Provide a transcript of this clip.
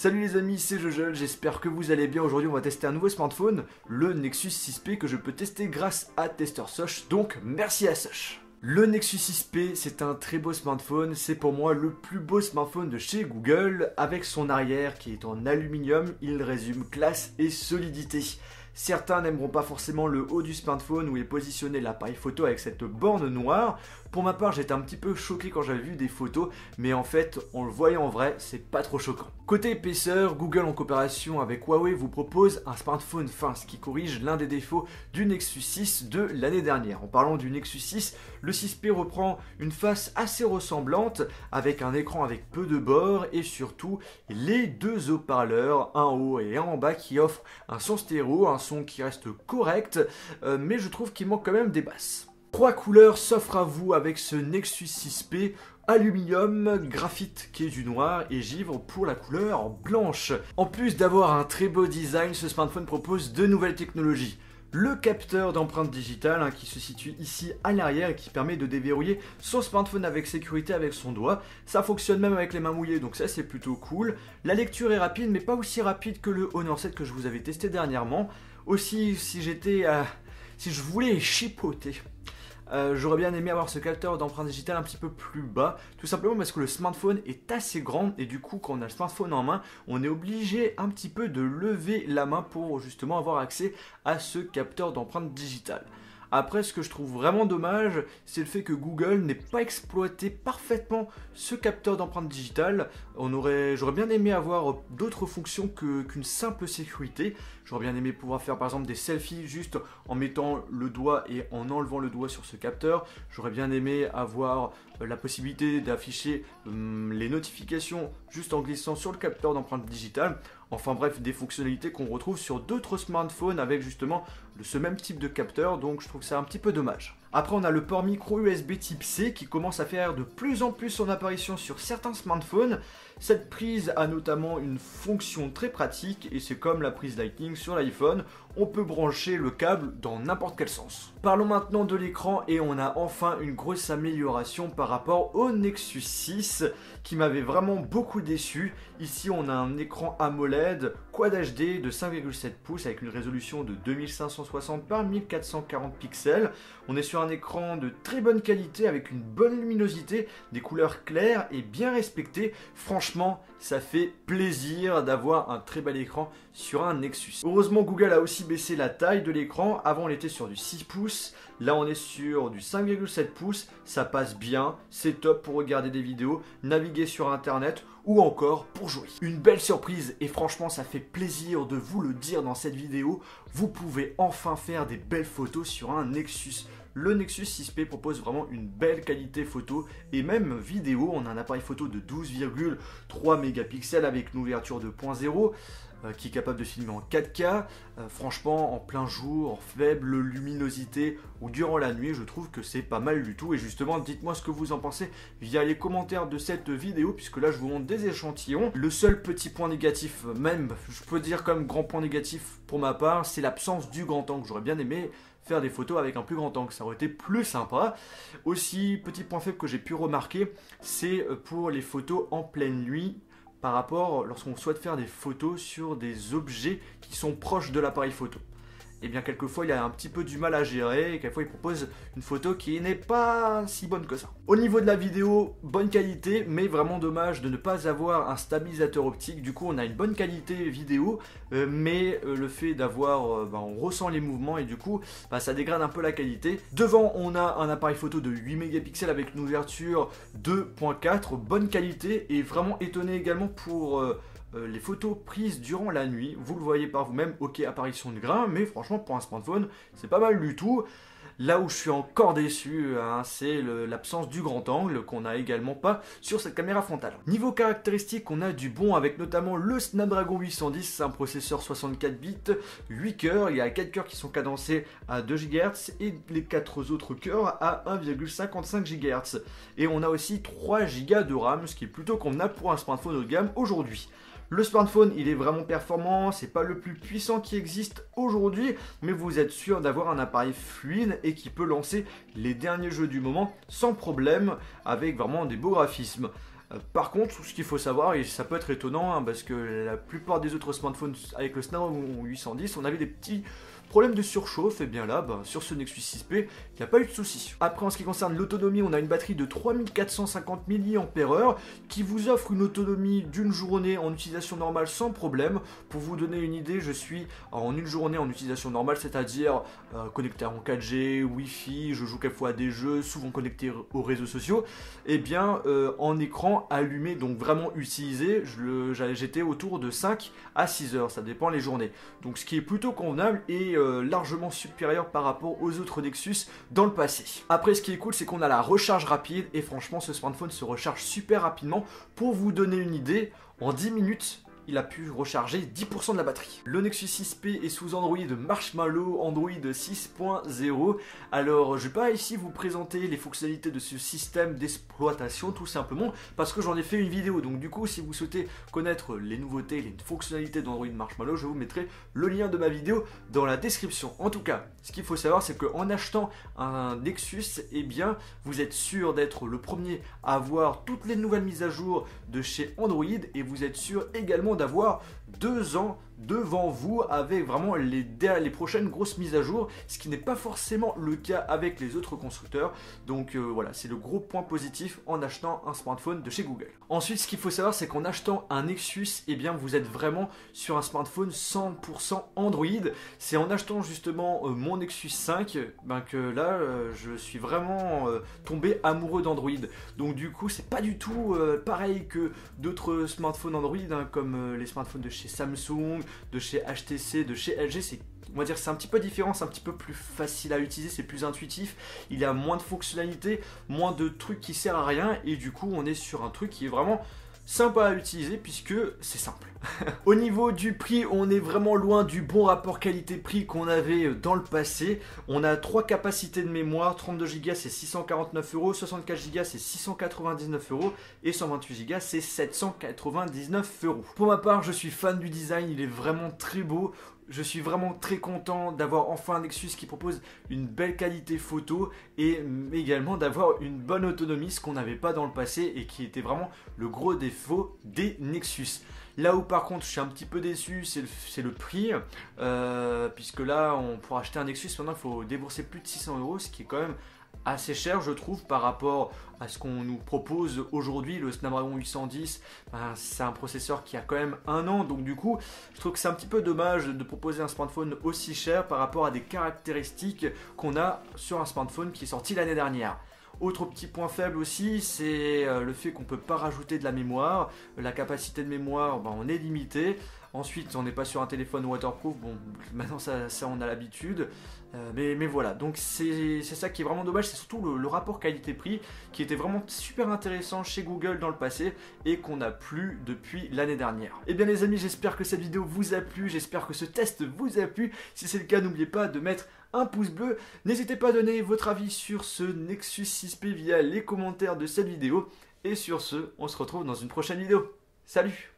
Salut les amis, c'est Jojo, j'espère que vous allez bien. Aujourd'hui on va tester un nouveau smartphone, le Nexus 6P que je peux tester grâce à TesterSosh, donc merci à Sosh. Le Nexus 6P, c'est un très beau smartphone, c'est pour moi le plus beau smartphone de chez Google. Avec son arrière qui est en aluminium, il résume classe et solidité. Certains n'aimeront pas forcément le haut du smartphone où est positionné l'appareil photo avec cette borne noire. Pour ma part, j'étais un petit peu choqué quand j'avais vu des photos, mais en fait, en le voyant en vrai, c'est pas trop choquant. Côté épaisseur, Google en coopération avec Huawei vous propose un smartphone fin, ce qui corrige l'un des défauts du Nexus 6 de l'année dernière. En parlant du Nexus 6, le 6P reprend une face assez ressemblante, avec un écran avec peu de bords et surtout les deux haut-parleurs, un en haut et un en bas, qui offrent un son stéréo, un son qui reste correct, mais je trouve qu'il manque quand même des basses. 3 couleurs s'offrent à vous avec ce Nexus 6P, aluminium, graphite qui est du noir et givre pour la couleur blanche. En plus d'avoir un très beau design, ce smartphone propose de nouvelles technologies. Le capteur d'empreinte digitale qui se situe ici à l'arrière et qui permet de déverrouiller son smartphone avec sécurité avec son doigt. Ça fonctionne même avec les mains mouillées, donc ça c'est plutôt cool. La lecture est rapide mais pas aussi rapide que le Honor 7 que je vous avais testé dernièrement. Aussi si je voulais chipoter, j'aurais bien aimé avoir ce capteur d'empreinte digitale un petit peu plus bas, tout simplement parce que le smartphone est assez grand et du coup quand on a le smartphone en main, on est obligé un petit peu de lever la main pour justement avoir accès à ce capteur d'empreinte digitale. Après, ce que je trouve vraiment dommage, c'est le fait que Google n'ait pas exploité parfaitement ce capteur d'empreinte digitale. J'aurais bien aimé avoir d'autres fonctions qu'une simple sécurité. J'aurais bien aimé pouvoir faire par exemple des selfies juste en mettant le doigt et en enlevant le doigt sur ce capteur. J'aurais bien aimé avoir la possibilité d'afficher les notifications juste en glissant sur le capteur d'empreinte digitale. Enfin bref, des fonctionnalités qu'on retrouve sur d'autres smartphones avec justement ce même type de capteur, donc je trouve ça un petit peu dommage. Après on a le port micro USB type C qui commence à faire de plus en plus son apparition sur certains smartphones. Cette prise a notamment une fonction très pratique et c'est comme la prise Lightning sur l'iPhone, on peut brancher le câble dans n'importe quel sens. Parlons maintenant de l'écran et on a enfin une grosse amélioration par rapport au Nexus 6 qui m'avait vraiment beaucoup déçu. Ici on a un écran AMOLED Quad HD de 5,7 pouces avec une résolution de 2560 par 1440 pixels. On est sur un écran de très bonne qualité avec une bonne luminosité, des couleurs claires et bien respectées. Franchement, ça fait plaisir d'avoir un très bel écran sur un Nexus. Heureusement, Google a aussi baissé la taille de l'écran. Avant, on était sur du 6 pouces. Là, on est sur du 5,7 pouces. Ça passe bien. C'est top pour regarder des vidéos, naviguer sur Internet ou encore pour jouer. Une belle surprise et franchement, ça fait plaisir de vous le dire dans cette vidéo. Vous pouvez enfin faire des belles photos sur un Nexus. Le Nexus 6P propose vraiment une belle qualité photo et même vidéo. On a un appareil photo de 12,3 mégapixels avec une ouverture 2.0 qui est capable de filmer en 4K. Franchement, en plein jour, en faible luminosité ou durant la nuit, je trouve que c'est pas mal du tout. Et justement, dites-moi ce que vous en pensez via les commentaires de cette vidéo, puisque là, je vous montre des échantillons. Le seul petit point négatif, même, je peux dire comme grand point négatif pour ma part, c'est l'absence du grand angle. J'aurais bien aimé faire des photos avec un plus grand angle, ça aurait été plus sympa. Aussi, petit point faible que j'ai pu remarquer, c'est pour les photos en pleine nuit, par rapport lorsqu'on souhaite faire des photos sur des objets qui sont proches de l'appareil photo. Et bien quelquefois il a un petit peu du mal à gérer et quelquefois il propose une photo qui n'est pas si bonne que ça. Au niveau de la vidéo, bonne qualité, mais vraiment dommage de ne pas avoir un stabilisateur optique. Du coup on a une bonne qualité vidéo, mais le fait d'avoir, on ressent les mouvements et du coup ça dégrade un peu la qualité. Devant on a un appareil photo de 8 mégapixels avec une ouverture 2.4, bonne qualité et vraiment étonné également pour les photos prises durant la nuit. Vous le voyez par vous-même, ok, apparition de grain, mais franchement pour un smartphone c'est pas mal du tout. Là où je suis encore déçu, c'est l'absence du grand angle qu'on n'a également pas sur cette caméra frontale. Niveau caractéristiques, on a du bon avec notamment le Snapdragon 810, c'est un processeur 64 bits, 8 cœurs, il y a 4 cœurs qui sont cadencés à 2 GHz et les 4 autres cœurs à 1,55 GHz. Et on a aussi 3 Go de RAM, ce qui est plutôt convenable pour un smartphone haut de gamme aujourd'hui. Le smartphone, il est vraiment performant, c'est pas le plus puissant qui existe aujourd'hui, mais vous êtes sûr d'avoir un appareil fluide et qui peut lancer les derniers jeux du moment sans problème, avec vraiment des beaux graphismes. Par contre, ce qu'il faut savoir, et ça peut être étonnant, hein, parce que la plupart des autres smartphones avec le Snapdragon 810, on avait des petits problèmes de surchauffe, et bien là, sur ce Nexus 6P, il n'y a pas eu de souci. Après, en ce qui concerne l'autonomie, on a une batterie de 3450 mAh qui vous offre une autonomie d'une journée en utilisation normale sans problème. Pour vous donner une idée, je suis en une journée en utilisation normale, c'est-à-dire connecté en 4G, Wi-Fi, je joue quelquefois à des jeux, souvent connecté aux réseaux sociaux, et bien en écran allumé, donc vraiment utilisé, j'étais autour de 5 à 6 heures, ça dépend les journées. Donc ce qui est plutôt convenable et largement supérieur par rapport aux autres Nexus dans le passé. Après, ce qui est cool, c'est qu'on a la recharge rapide et franchement, ce smartphone se recharge super rapidement. Pour vous donner une idée, en 10 minutes, il a pu recharger 10% de la batterie. Le Nexus 6P est sous Android Marshmallow, Android 6.0. Alors, je vais pas ici vous présenter les fonctionnalités de ce système d'exploitation, tout simplement parce que j'en ai fait une vidéo. Donc du coup, si vous souhaitez connaître les nouveautés, les fonctionnalités d'Android Marshmallow, je vous mettrai le lien de ma vidéo dans la description. En tout cas, ce qu'il faut savoir, c'est qu'en achetant un Nexus, eh bien, vous êtes sûr d'être le premier à avoir toutes les nouvelles mises à jour de chez Android et vous êtes sûr également d'avoir 2 ans devant vous avec vraiment les prochaines grosses mises à jour, ce qui n'est pas forcément le cas avec les autres constructeurs. Donc voilà, c'est le gros point positif en achetant un smartphone de chez Google. Ensuite, ce qu'il faut savoir, c'est qu'en achetant un Nexus, eh bien, vous êtes vraiment sur un smartphone 100% Android. C'est en achetant justement mon Nexus 5 que là, je suis vraiment tombé amoureux d'Android. Donc du coup, c'est pas du tout pareil que d'autres smartphones Android, hein, comme les smartphones de chez Samsung, de chez HTC, de chez LG. On va dire c'est un petit peu différent, c'est un petit peu plus facile à utiliser, c'est plus intuitif, il y a moins de fonctionnalités, moins de trucs qui servent à rien et du coup on est sur un truc qui est vraiment sympa à utiliser puisque c'est simple. Au niveau du prix, on est vraiment loin du bon rapport qualité-prix qu'on avait dans le passé. On a 3 capacités de mémoire, 32 Go c'est 649 €, 64 Go c'est 699 € et 128 Go c'est 799 €. Pour ma part, je suis fan du design, il est vraiment très beau. Je suis vraiment très content d'avoir enfin un Nexus qui propose une belle qualité photo et également d'avoir une bonne autonomie, ce qu'on n'avait pas dans le passé et qui était vraiment le gros défaut des Nexus. Là où par contre je suis un petit peu déçu, c'est le prix, puisque là pour acheter un Nexus maintenant il faut débourser plus de 600 €, ce qui est quand même assez cher je trouve par rapport à ce qu'on nous propose aujourd'hui. Le Snapdragon 810, c'est un processeur qui a quand même 1 an, donc du coup je trouve que c'est un petit peu dommage de proposer un smartphone aussi cher par rapport à des caractéristiques qu'on a sur un smartphone qui est sorti l'année dernière. Autre petit point faible aussi, c'est le fait qu'on ne peut pas rajouter de la mémoire. La capacité de mémoire, on est limité. Ensuite, on n'est pas sur un téléphone waterproof. Bon, maintenant ça on a l'habitude. Mais voilà, donc c'est ça qui est vraiment dommage. C'est surtout le rapport qualité-prix qui était vraiment super intéressant chez Google dans le passé et qu'on n'a plus depuis l'année dernière. Et bien les amis, j'espère que cette vidéo vous a plu. J'espère que ce test vous a plu. Si c'est le cas, n'oubliez pas de mettre un pouce bleu. N'hésitez pas à donner votre avis sur ce Nexus 6P via les commentaires de cette vidéo. Et sur ce, on se retrouve dans une prochaine vidéo. Salut!